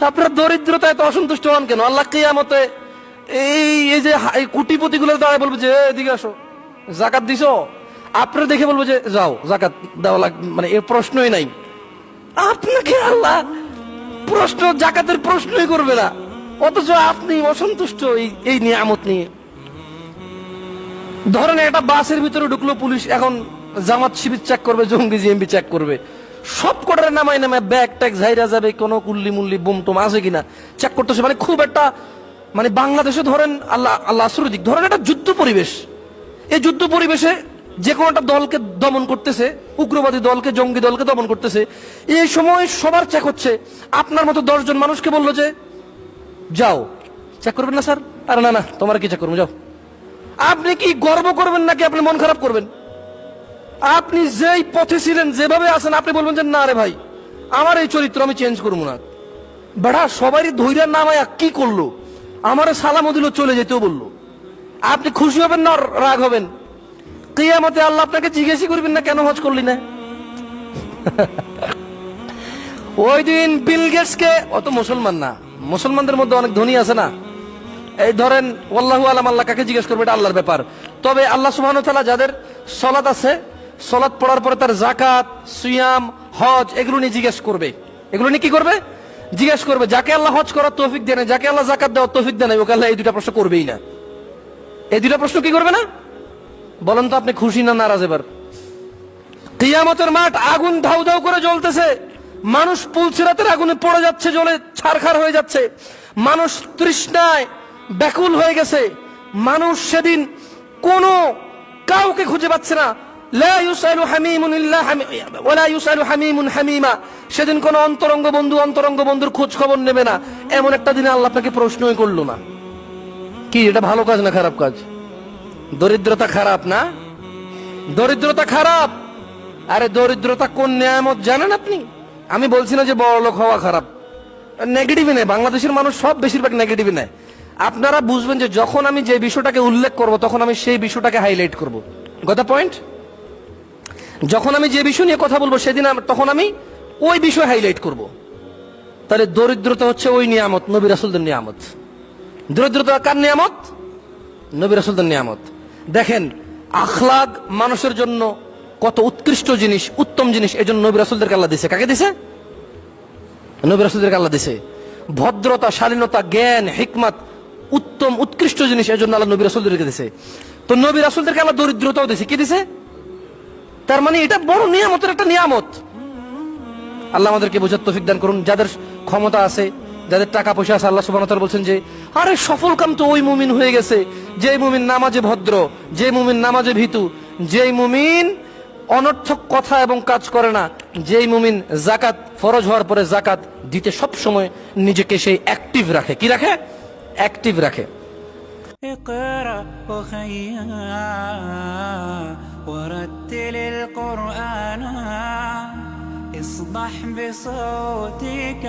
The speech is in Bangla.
আপনার দরিদ্রতায় তো অসন্তুষ্ট হন কেন? আল্লাহ কিয়ামতে এই যে কোটিপতি গুলো দাঁড়ায় বলবো যে এদিকে আসো, জাকাত দিছো? আপনার দেখে বলবো যে যাও জাকাত দেওয়া লাগবে, মানে এর প্রশ্নই নাই। আপনাকে আল্লাহ প্রশ্ন জাকাতের প্রশ্নই করবে না, অথচ আপনি অসন্তুষ্ট এই নিয়ামত নিয়ে। ধরেন একটা বাসের ভিতরে ঢুকলো পুলিশ, এখন জামাত শিবির চেক করবে, জঙ্গি জিএমবি চেক করবে, সব কটারে নামায় নামায় ব্যাগ ট্যাগ ঝাইরা যাবে, কোনো কুল্লি মুল্লি বোম টোম আছে কিনা চেক করতেছে। মানে খুব একটা, মানে বাংলাদেশে ধরেন আল্লাহ আল্লাহ আসরুদিক, ধরেন একটা যুদ্ধ পরিবেশ। এই যুদ্ধ পরিবেশে যে কোনো একটা দলকে দমন করতেছে, উগ্রবাদী দলকে, জঙ্গি দলকে দমন করতেছে। এই সময় সবার চেক হচ্ছে। আপনার মতো 10 জন মানুষকে বললো যে যাও চেক করবেন না স্যার? আরে না না, তোমার কি চেক করবো, যাও। আপনি কি গর্ব করবেন নাকি আপনি মন খারাপ করবেন? আপনি যেই পথে ছিলেন, যেভাবে আছেন, আপনি বলবেন যে না রে ভাই, আমার এই চরিত্র আমি চেঞ্জ করবো না। বেড়া সবারই ধৈর্যের নামায় কি করলো, আমারে সালামও দিল, চলে যেতেও বললো। আপনি খুশি হবেন না রাগ হবেন? কিয়ামতে আল্লাহ আপনাকে জিজ্ঞেসই করবেন না কেন হজ করলি না? ওই দিন বিল গেটসকে, অত মুসলমান না, মুসলমানদের মধ্যে অনেক ধনী আছে না, এই ধরেন ওয়াল্লাহু আলাম, আল্লাহ কাকে জিজ্ঞেস করবে এটা আল্লাহর ব্যাপার। তবে আল্লাহ সুবহানাহু ওয়া তাআলা যাদের সালাত আছে, সালাত পড়ার পরে তার যাকাত, সিয়াম, হজ এগুলো নিয়ে জিজ্ঞেস করবে। এগুলো নিয়ে কি করবে? জিজ্ঞেস করবে। যাকে আল্লাহ হজ করার তৌফিক দেন, যাকে আল্লাহ যাকাত দেওয়ার তৌফিক দেন, ওকে আল্লাহ এই দুটো প্রশ্ন করবেই না। এই দুটো প্রশ্ন কি করবে না? বলেন তো আপনি খুশি না নারাজ? এবার কিয়ামতের মাঠ আগুন ধাউ ধাউ করে জ্বলতেছে, মানুষ পুলসিরাতের আগুনে পড়ে যাচ্ছে, জ্বলে ছারখার হয়ে যাচ্ছে, মানুষ তৃষ্ণায় ব্যাকুল হয়ে গেছে। মানুষ সেদিন কোনো কাউকে খুঁজে পাচ্ছে না। লা ইউসালু হামিমুন ইল্লা ওয়ালা ইউসালু হামিমুন হামিমা। সেদিন কোন অন্তরঙ্গ বন্ধুর খোঁজ খবর নেবে না। এমন একটা দিনে আল্লাহ আপনাকে প্রশ্নই করলো না। কি এটা ভালো কাজ না খারাপ কাজ? দরিদ্রতা খারাপ না? দরিদ্রতা খারাপ? আরে দরিদ্রতা কোন নিয়ামত জানেন আপনি? আমি বলছি না যে বড়লোক হওয়া খারাপ, নেগেটিভই নেই। বাংলাদেশের মানুষ সব বেশিরভাগ নেগেটিভই নেয়। আপনারা বুঝবেন যে যখন আমি যে বিষয়টাকে উল্লেখ করব, তখন আমি সেই বিষয়টাকে হাইলাইট করব। গত পয়েন্ট, যখন আমি যে বিষয় নিয়ে কথা বলবো সেদিন তখন আমি ওই বিষয় হাইলাইট করব। তাহলে দরিদ্রতা হচ্ছে ওই নিয়ামত, নবী রাসূলদের নিয়ামত। দরিদ্রতা কার নিয়ামত? নবী রাসূলদের নিয়ামত। দেখেন আখলাক মানুষের জন্য কত উৎকৃষ্ট জিনিস, উত্তম জিনিস। এই জন্য নবী রাসূলদেরকে আল্লাহ দিছে। কাকে দিছে? নবী রাসূলদেরকে আল্লাহ দিছে। ভদ্রতা, শালীনতা, জ্ঞান, হিকমত উত্তম উৎকৃষ্ট জিনিস, এই জন্য আল্লাহ নবী রাসূলদেরকে দিছে। তো নবী রাসূলদেরকে আল্লাহ দরিদ্রতাও দিছে। কি দিছে? তার মানে এটা বড় নিয়ামতের একটা নিয়ামত। আল্লাহ আমাদেরকে বোঝার তৌফিক দান করুন। যাদের ক্ষমতা আছে, যাদের টাকা পয়সা আছে, আল্লাহ সুবহানাহু ওয়া তাআলা বলছেন যে আরে সফল কাম তো ওই মুমিন হয়ে গেছে, যে মুমিন নামাজে ভদ্র, যে মুমিন নামাজে ভীতু, যেই মুমিন অনর্থক কথা এবং কাজ করে না, যেই মুমিন যাকাত ফরজ হওয়ার পরে যাকাত দিতে সব সময় নিজেকে সেই অ্যাক্টিভ রাখে। কি রাখে? অ্যাক্টিভ রাখে। اقرأ وخيا ورتل القرآن اصبح بصوتك